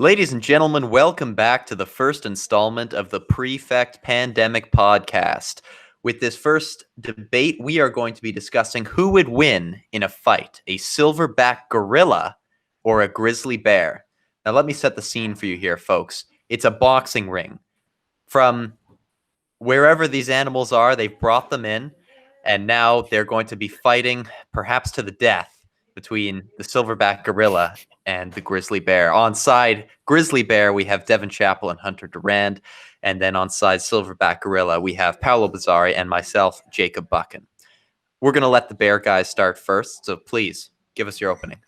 Ladies and gentlemen, welcome back to the first installment of the Prefect Pandemic Podcast. With this first debate, we are going to be discussing who would win in a fight, a silverback gorilla or a grizzly bear. Now, let me set the scene for you here, folks. It's a boxing ring. From wherever these animals are, they've brought them in, and now they're going to be fighting, perhaps to the death, between the silverback gorilla and the grizzly bear. On side grizzly bear, we have Devin Chappell and Hunter Durand. And then on side silverback gorilla, we have Paolo Bazzari and myself, Jacob Buchan. We're going to let the bear guys start first. So please give us your opening.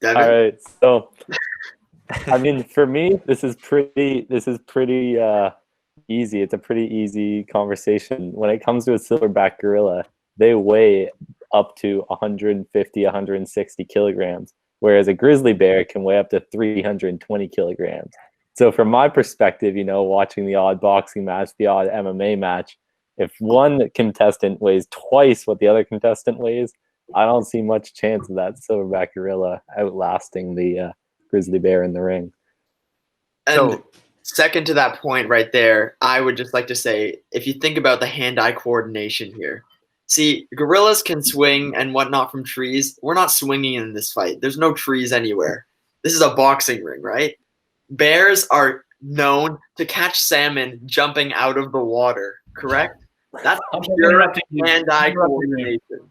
Devin? All right. So, I mean, for me, this is pretty easy. It's a pretty easy conversation. When it comes to a silverback gorilla, they weigh up to 150, 160 kilograms, whereas a grizzly bear can weigh up to 320 kilograms. So from my perspective, watching the odd boxing match, the odd MMA match, if one contestant weighs twice what the other contestant weighs, I don't see much chance of that silverback gorilla outlasting the grizzly bear in the ring. And second to that point right there, I would just like to say, if you think about the hand-eye coordination here, see, gorillas can swing and whatnot from trees. We're not swinging in this fight. There's no trees anywhere. This is a boxing ring, right? Bears are known to catch salmon jumping out of the water, correct? That's pure hand-eye coordination.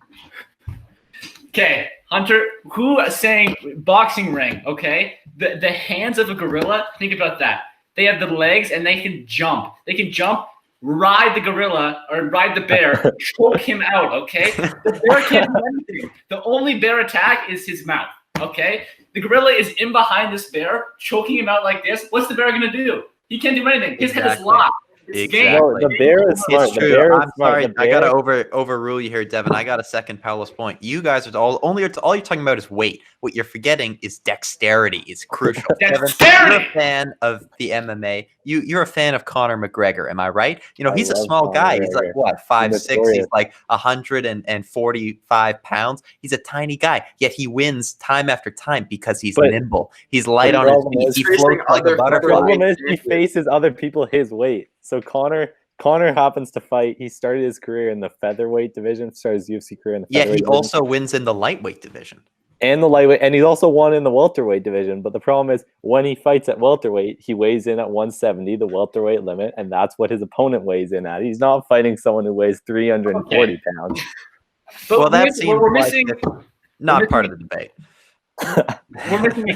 Okay, Hunter, who is saying boxing ring, okay? The hands of a gorilla, think about that. They have the legs and they can jump. They can jump, ride the gorilla or ride the bear, choke him out, okay? The bear can't do anything. The only bear attack is his mouth, okay? The gorilla is in behind this bear, choking him out like this. What's the bear going to do? He can't do anything. His head is locked. Exactly. No, the bear is smart. It's true. The bear is I'm smart. sorry. The bear... I gotta overrule you here, Devin. I got to second Paolo's point. You guys are all you're talking about is weight. What you're forgetting is dexterity is crucial. Dexterity! Devin, you're a fan of the MMA. You're a fan of Conor McGregor. Am I right? He's a small guy. He's like what, 5'6". He's like 145 pounds. He's a tiny guy, yet he wins time after time because he's nimble. He's light on his feet. He floats like a butterfly. The problem is he faces other people his weight. So Conor happens to fight. He started his career in the featherweight division, started his UFC career in the featherweight division. Also wins in the lightweight division. And the lightweight, and he's also won in the welterweight division. But the problem is when he fights at welterweight, he weighs in at 170, the welterweight limit, and that's what his opponent weighs in at. He's not fighting someone who weighs 340 pounds. But that seems not part of the debate.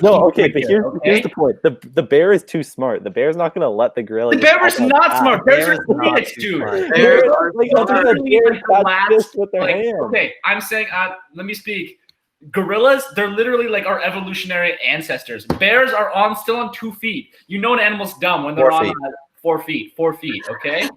No, okay, but here's the point. The bear is too smart. The bear's not going to let the gorilla. The bear is not smart. Bears are idiots, dude. Bears are with their hands. Okay, I'm saying, let me speak. Gorillas, they're literally like our evolutionary ancestors. Bears are still on 2 feet. You know an animal's dumb when they're on 4 feet. 4 feet, okay?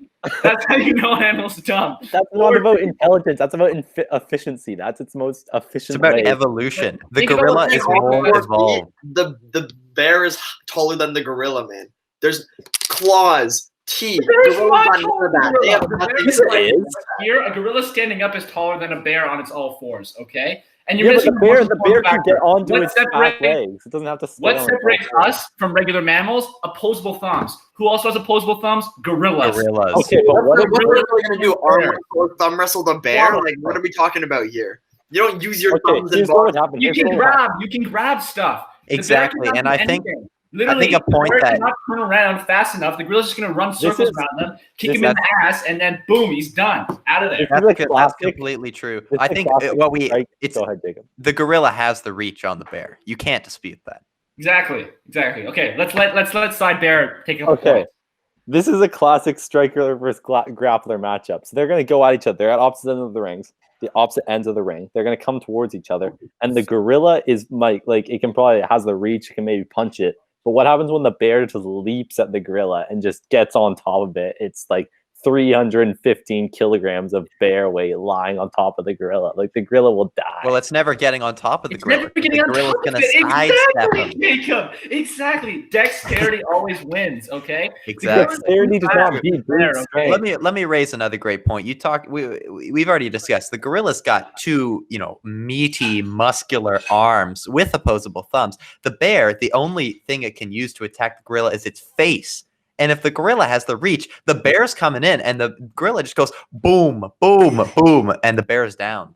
That's how you know an animal's dumb. That's not about intelligence. That's about efficiency. That's its most efficient. It's about way. Evolution. The gorilla is more evolved. The bear is taller than the gorilla, man. There's claws, teeth. Here, a gorilla standing up is taller than a bear on its all fours, okay? And but the bear can get onto its back legs. It doesn't have to stay. What separates us from regular mammals? Opposable thumbs. Who also has opposable thumbs? Gorillas. Okay, but what are we going to do? Thumb wrestle the bear? Like, what are we talking about here? You don't use your thumbs and You can grab stuff. Exactly, and I think a point that cannot turn around fast enough. The gorilla's just going to run circles around them, kick him in the ass, and then boom, he's done, out of there. That's completely true. I think the gorilla has the reach on the bear. You can't dispute that. Exactly. Okay, let's let side bear take it. Okay, this is a classic striker versus grappler matchup. So they're going to go at each other. They're at opposite ends of the rings. The opposite ends of the ring. They're going to come towards each other, and the gorilla is like it has the reach. It can maybe punch it. But what happens when the bear just leaps at the gorilla and just gets on top of it? It's like 315 kilograms of bear weight lying on top of the gorilla. Like the gorilla will die. Well, it's never getting on top of the It's gorilla. never getting The on gorilla's top of gonna it. sidestep him. Exactly, Jacob. Exactly. Dexterity always wins. Okay. Exactly. Dexterity does not beat brute There, okay. strength. Let me raise another great point. We've already discussed the gorilla's got two, meaty, muscular arms with opposable thumbs. The bear, the only thing it can use to attack the gorilla is its face. And if the gorilla has the reach, the bear's coming in, and the gorilla just goes boom, boom, boom, and the bear's down.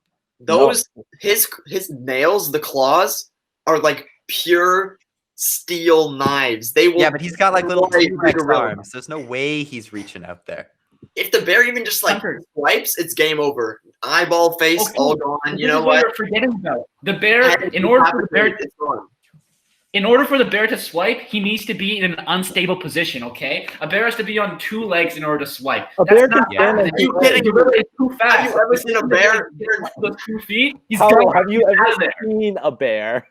His nails, the claws, are like pure steel knives. They will. Yeah, but he's got like little destroy the T-Rex gorilla. arms. There's no way he's reaching out there. If the bear even just like Hunter. swipes, it's game over. Eyeball, face, Okay. all gone. This You know is what what? you're forgetting about. The bear, Head in order for the bear, decapitated, it's gone. in order for the bear to swipe, he needs to be in an unstable position. Okay, a bear has to be on two legs in order to swipe. A That's bear not can stand on happening. two legs. The gorilla is too fast. Have you ever seen a bear? With 2 feet? He's Paolo, going have you out ever of there. seen a bear?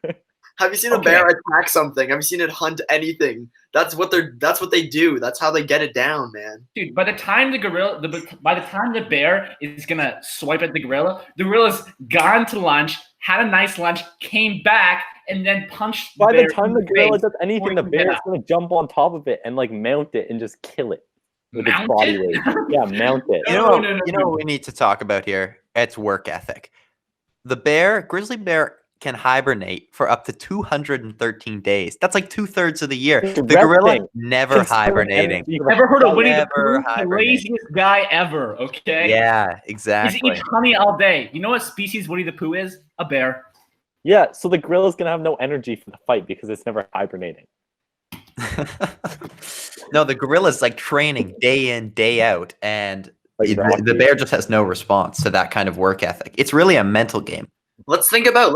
Have you seen a bear attack something? Have you seen it hunt anything? That's what they do. That's how they get it down, man. Dude, by the time the bear is gonna swipe at the gorilla's gone to lunch, had a nice lunch, came back, and then punched. By the bear time in the gorilla face does anything, the before he bear's got gonna jump on top of it and like mount it and just kill it with its Mount body it? weight. Yeah, mount it. No. You know what we need to talk about here? It's work ethic. The grizzly bear can hibernate for up to 213 days. That's like 2/3 of the year. It's The gorilla resting. never Conserve hibernating. energy. Ever heard of Winnie the Never Pooh? The hibernate. laziest guy ever, okay? Yeah, He exactly. eats honey all day. You know what species Winnie the Pooh is? A bear. Yeah, so the gorilla's gonna have no energy for the fight because it's never hibernating. No, the gorilla's like training day in, day out, and Like the Rocky. bear just has no response to that kind of work ethic. It's really a mental game. Let's think about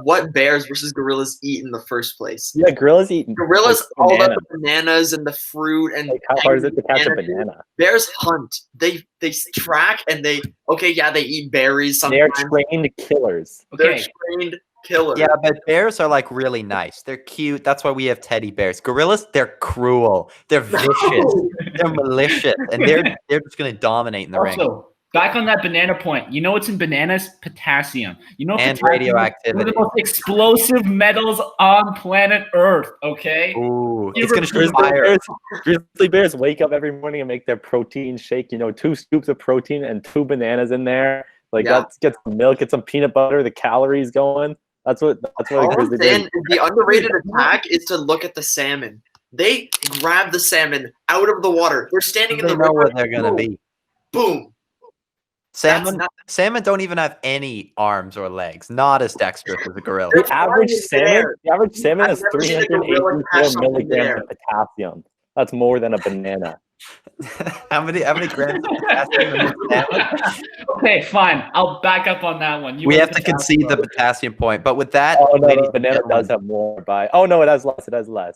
what bears versus gorillas eat in the first place. Yeah, gorillas eat Gorillas like, all about banana. the bananas and the fruit and Like, how hard is it to catch a banana. banana? Bears hunt. They track and they eat berries They are sometimes. trained killers. They're Okay. trained killers. Yeah, but bears are like really nice. They're cute. That's why we have teddy bears. Gorillas, they're cruel. They're vicious. They're malicious, and they're just gonna dominate in the ring. Also, back on that banana point, you know what's in bananas? Potassium. You know, And potassium is one radioactivity. of the most explosive metals on planet Earth. Okay. Ooh, You it's gonna ever- shoot fire. Grizzly bears wake up every morning and make their protein shake. 2 scoops of protein and 2 bananas in there. Like Yeah. let's get some milk, get some peanut butter, the calories going. That's what a All I'm grizzly saying bear. is the underrated attack is to look at the salmon. They grab the salmon out of the water. They're standing in They the know river. where they're gonna boom, be. Boom. Salmon don't even have any arms or legs. Not as dexterous as a gorilla. The average salmon I've has never seen a gorilla 384 catch something milligrams there. of potassium. That's more than a banana. how many grams of potassium in a salmon? Okay, fine. I'll back up on that one. You We went have to concede the potassium point. But with that, Oh no, ladies the and banana gentlemen, does have more. It has less.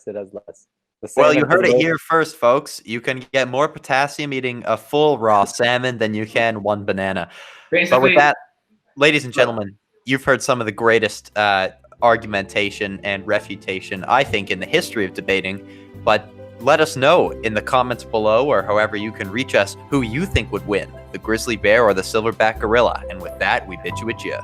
It has less. The well, salmon you heard has it no- here first, folks. You can get more potassium eating a full raw salmon than you can one banana. But Basically, with that, ladies and gentlemen, you've heard some of the greatest argumentation and refutation, I think, in the history of debating. But let us know in the comments below, or however you can reach us, who you think would win, the grizzly bear or the silverback gorilla. And with that, we bid you adieu.